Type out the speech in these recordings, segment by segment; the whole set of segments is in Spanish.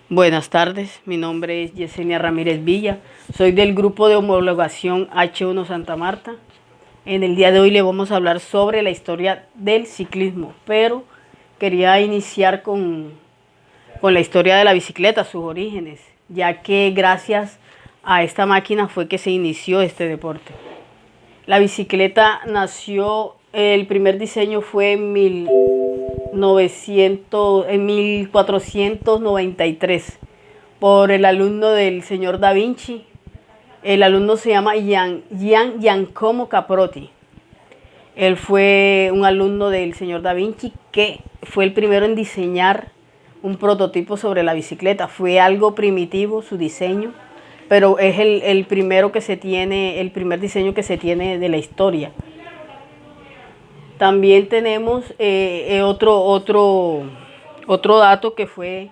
Buenas tardes, mi nombre es Yesenia Ramírez Villa, soy del grupo de homologación H1 Santa Marta. En el día de hoy le vamos a hablar sobre la historia del ciclismo, pero quería iniciar con la historia de la bicicleta, sus orígenes, ya que gracias a esta máquina fue que se inició este deporte. La bicicleta nació, el primer diseño fue en 1493 por el alumno del señor Da Vinci. El alumno se llama Gian Giacomo Caprotti. Él fue un alumno del señor Da Vinci que fue el primero en diseñar un prototipo sobre la bicicleta. Fue algo primitivo su diseño, pero es el primero que se tiene, el primer diseño que se tiene de la historia. También tenemos otro dato que fue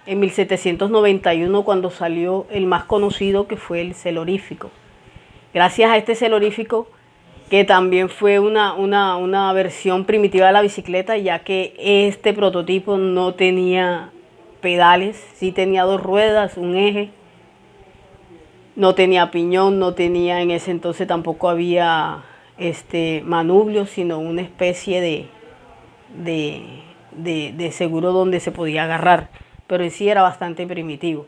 en 1791 cuando salió el más conocido, que fue el celorífico. Gracias a este celorífico, que también fue una versión primitiva de la bicicleta, ya que este prototipo no tenía pedales, sí tenía dos ruedas, un eje, no tenía piñón, no tenía, en ese entonces tampoco había manubrio, sino una especie de seguro donde se podía agarrar, pero en sí era bastante primitivo.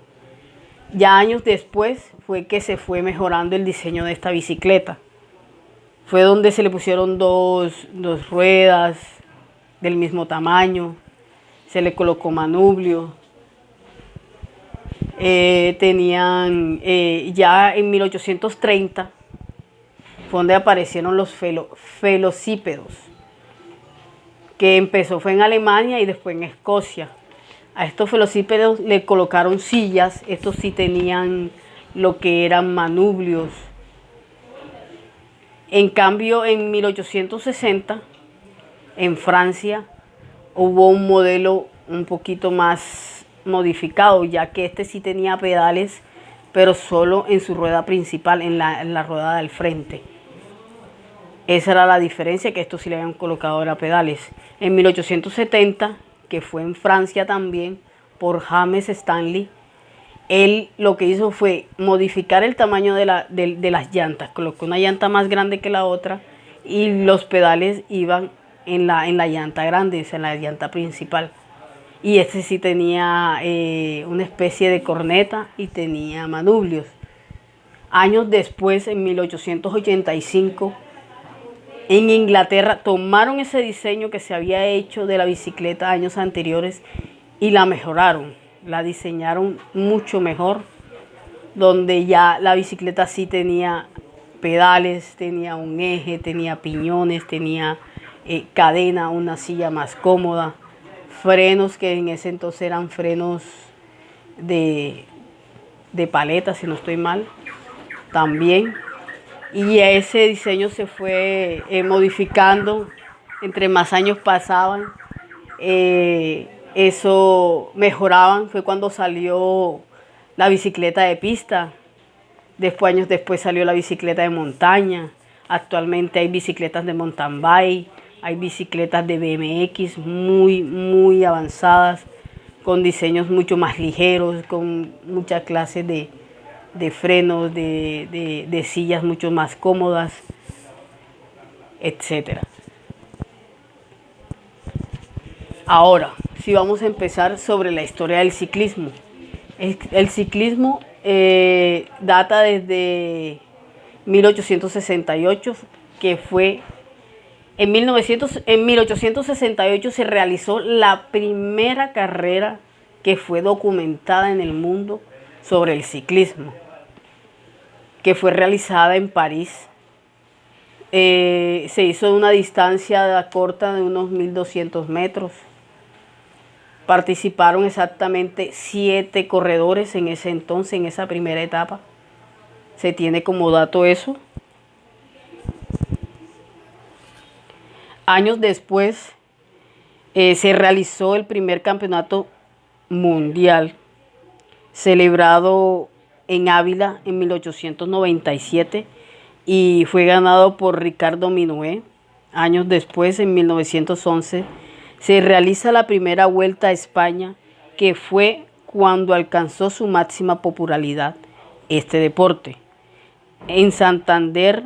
Ya años después fue que se fue mejorando el diseño de esta bicicleta. Fue donde se le pusieron dos ruedas del mismo tamaño, se le colocó manubrio. Ya en 1830 fue donde aparecieron los velocípedos, que fue en Alemania y después en Escocia. A estos velocípedos le colocaron sillas, estos sí tenían lo que eran manubrios. En cambio, en 1860, en Francia, hubo un modelo un poquito más modificado, ya que este sí tenía pedales, pero solo en su rueda principal, en la rueda del frente. Esa era la diferencia, que estos sí le habían colocado ahora pedales. En 1870, que fue en Francia también, por James Stanley, él lo que hizo fue modificar el tamaño de las llantas. Colocó una llanta más grande que la otra y los pedales iban en la llanta grande, o sea, en la llanta principal. Y este sí tenía una especie de corneta y tenía manubrios. Años después, en 1885, en Inglaterra tomaron ese diseño que se había hecho de la bicicleta años anteriores y la mejoraron, la diseñaron mucho mejor, donde ya la bicicleta sí tenía pedales, tenía un eje, tenía piñones, tenía cadena, una silla más cómoda, frenos que en ese entonces eran frenos de paleta, si no estoy mal, también. Y ese diseño se fue modificando, entre más años pasaban, eso mejoraban. Fue cuando salió la bicicleta de pista, después, años después salió la bicicleta de montaña. Actualmente hay bicicletas de mountain bike, hay bicicletas de BMX muy avanzadas, con diseños mucho más ligeros, con muchas clases de frenos, de sillas mucho más cómodas, etcétera. Ahora, si vamos a empezar sobre la historia del ciclismo. El ciclismo data desde 1868, que fue en 1868 se realizó la primera carrera que fue documentada en el mundo sobre el ciclismo, que fue realizada en París. Se hizo una distancia corta de unos 1200 metros. Participaron exactamente 7 corredores en ese entonces, en esa primera etapa. Se tiene como dato eso. Años después se realizó el primer campeonato mundial, celebrado en Ávila en 1897 y fue ganado por Ricardo Minué. Años después, en 1911, se realiza la primera Vuelta a España, que fue cuando alcanzó su máxima popularidad este deporte. En Santander,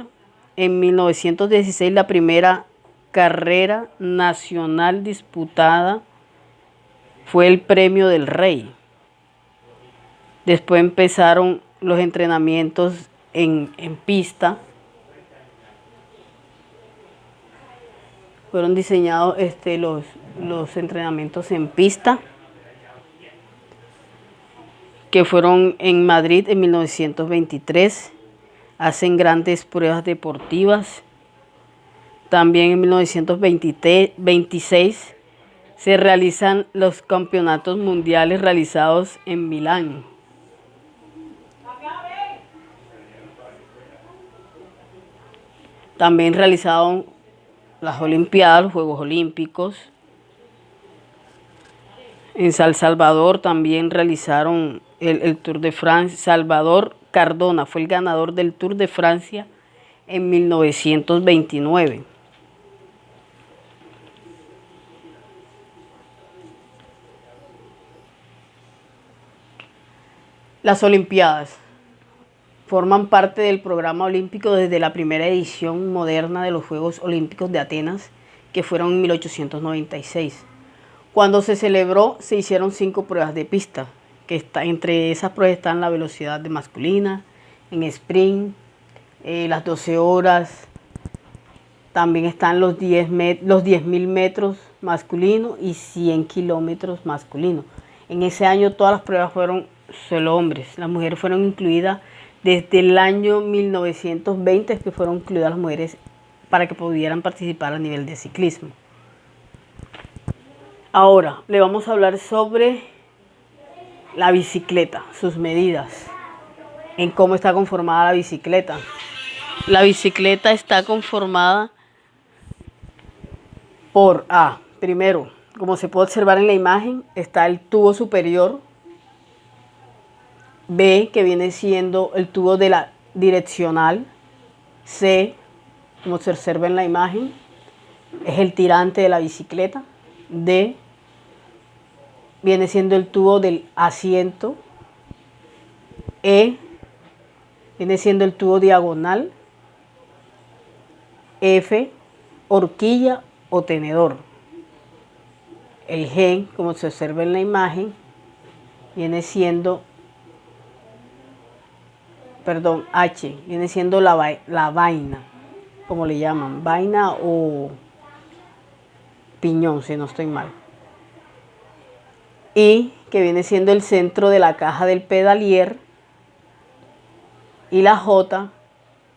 en 1916, la primera carrera nacional disputada fue el Premio del Rey. Después empezaron los entrenamientos en pista. Fueron diseñados los entrenamientos en pista, que fueron en Madrid en 1923. Hacen grandes pruebas deportivas. También en 1926 se realizan los campeonatos mundiales realizados en Milán. También realizaron las Olimpiadas, los Juegos Olímpicos. En San Salvador también realizaron el Tour de Francia. Salvador Cardona fue el ganador del Tour de Francia en 1929. Las Olimpiadas forman parte del programa olímpico desde la primera edición moderna de los Juegos Olímpicos de Atenas, que fueron en 1896. Cuando se celebró, se hicieron 5 pruebas de pista, entre esas pruebas están la velocidad de masculina, en sprint, las 12 horas, también están los 10.000 metros masculinos y 100 kilómetros masculinos. En ese año todas las pruebas fueron solo hombres. Las mujeres fueron incluidas desde el año 1920, que fueron incluidas las mujeres para que pudieran participar a nivel de ciclismo. Ahora le vamos a hablar sobre la bicicleta, sus medidas, en cómo está conformada la bicicleta. La bicicleta está conformada por primero, como se puede observar en la imagen, está el tubo superior. B, que viene siendo el tubo de la direccional. C, como se observa en la imagen, es el tirante de la bicicleta. D, viene siendo el tubo del asiento. E, viene siendo el tubo diagonal. F, horquilla o tenedor. El G, como se observa en la imagen, viene siendo, H, viene siendo la vaina, como le llaman, vaina o piñón, si no estoy mal. Y, que viene siendo el centro de la caja del pedalier. Y la J,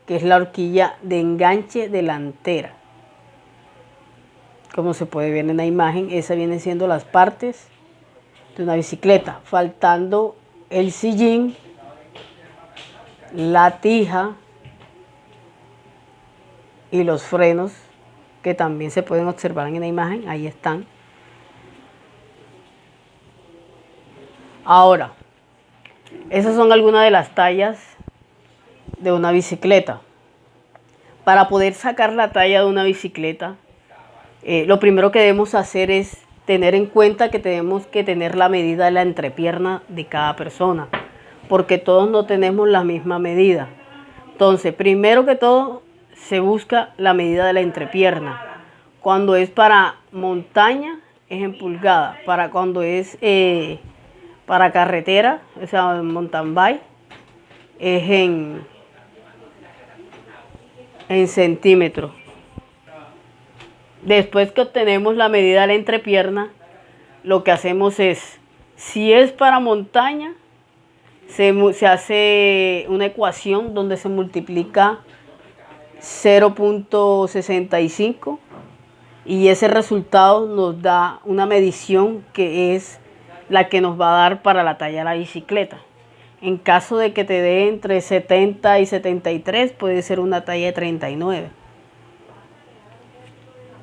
que es la horquilla de enganche delantera. Como se puede ver en la imagen, esas vienen siendo las partes de una bicicleta, faltando el sillín, la tija y los frenos, que también se pueden observar en la imagen. Ahí están. Ahora, esas son algunas de las tallas de una bicicleta. Para poder sacar la talla de una bicicleta, lo primero que debemos hacer es tener en cuenta que tenemos que tener la medida de la entrepierna de cada persona, porque todos no tenemos la misma medida. Entonces, primero que todo, se busca la medida de la entrepierna. Cuando es para montaña, es en pulgada. Para cuando es para carretera, o sea, mountain bike, es en centímetros. Después que obtenemos la medida de la entrepierna, lo que hacemos es, si es para montaña, se hace una ecuación donde se multiplica 0.65 y ese resultado nos da una medición que es la que nos va a dar para la talla de la bicicleta. En caso de que te dé entre 70 y 73, puede ser una talla de 39,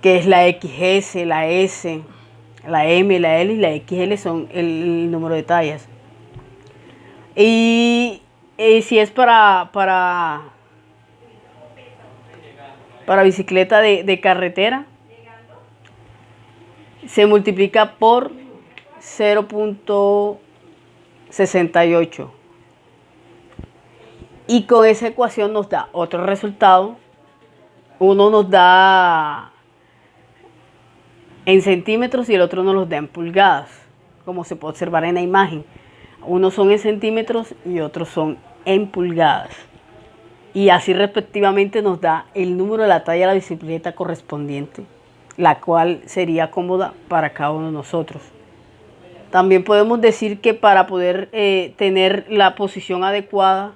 que es la XS, la S, la M, la L y la XL son el número de tallas. Y si es para bicicleta de carretera, se multiplica por 0.5 68. Y con esa ecuación nos da otro resultado. Uno nos da en centímetros y el otro nos los da en pulgadas, como se puede observar en la imagen. Unos son en centímetros y otros son en pulgadas. Y así respectivamente nos da el número de la talla de la bicicleta correspondiente, la cual sería cómoda para cada uno de nosotros. También podemos decir que para poder tener la posición adecuada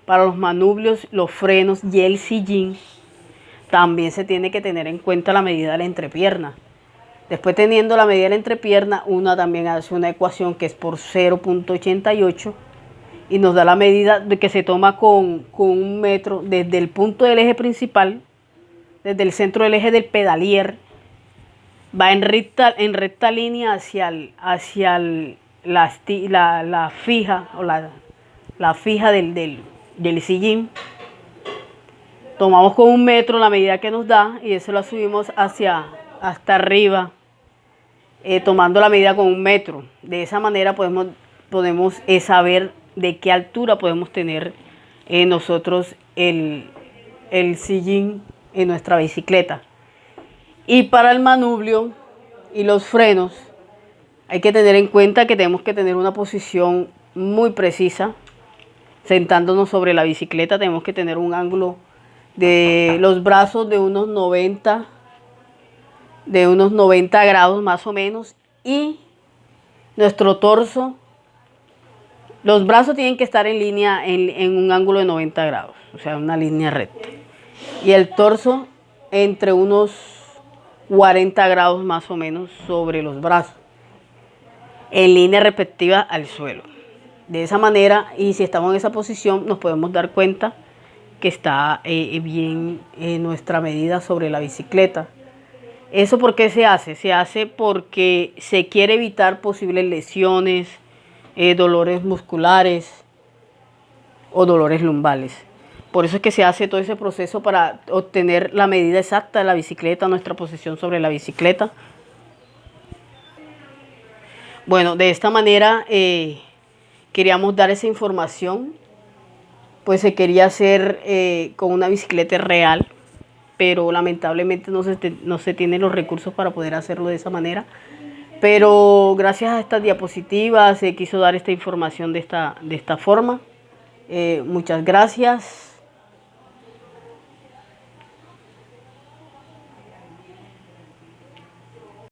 para los manubrios, los frenos y el sillín, también se tiene que tener en cuenta la medida de la entrepierna. Después, teniendo la medida de la entrepierna, una también hace una ecuación que es por 0.88 y nos da la medida de que se toma con 1 metro desde el punto del eje principal, desde el centro del eje del pedalier, va en recta línea hacia la fija o la fija del sillín. Tomamos con 1 metro la medida que nos da y eso la subimos hasta arriba, tomando la medida con 1 metro. De esa manera podemos saber de qué altura podemos tener nosotros el sillín en nuestra bicicleta. Y para el manubrio y los frenos hay que tener en cuenta que tenemos que tener una posición muy precisa. Sentándonos sobre la bicicleta tenemos que tener un ángulo de los brazos de unos 90 grados más o menos, y nuestro torso, los brazos tienen que estar en línea en un ángulo de 90 grados, o sea, una línea recta, y el torso entre unos 40 grados más o menos sobre los brazos, en línea respectiva al suelo. De esa manera, y si estamos en esa posición, nos podemos dar cuenta que está bien nuestra medida sobre la bicicleta. ¿Eso por qué se hace? Se hace porque se quiere evitar posibles lesiones, dolores musculares o dolores lumbares. Por eso es que se hace todo ese proceso para obtener la medida exacta de la bicicleta, nuestra posición sobre la bicicleta. Bueno, de esta manera queríamos dar esa información. Pues se quería hacer con una bicicleta real, pero lamentablemente no se tienen los recursos para poder hacerlo de esa manera. Pero gracias a estas diapositivas se quiso dar esta información de esta forma. Muchas gracias.